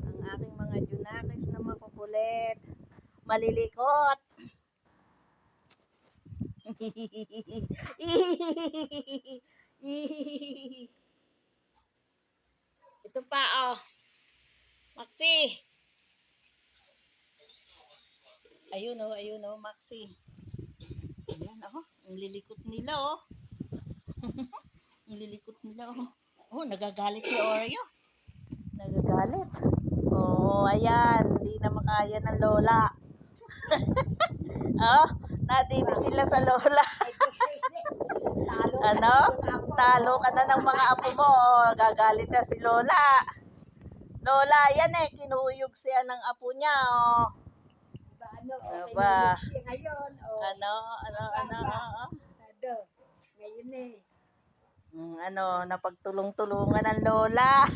Ang aking mga junakis na makukulit. Malilikot. Ito pa, oh. Maxi. Ayun, oh, Maxi. Ayan, oh. Ang lilikot nila, oh. Ang lilikot nila, oh. Oh, nagagalit si Oreo. Nagagalit. Oh, ayan. Hindi na makaya ng lola. Oh, nadini sila sa lola. Ano? Talo ka na ng mga apo mo. Oh, gagalit na si lola. Lola, yan eh. Kinuyog siya ng apo niya, oh. Pinulog siya ngayon. Ano? Ngayon eh. Napagtulong-tulungan ng lola.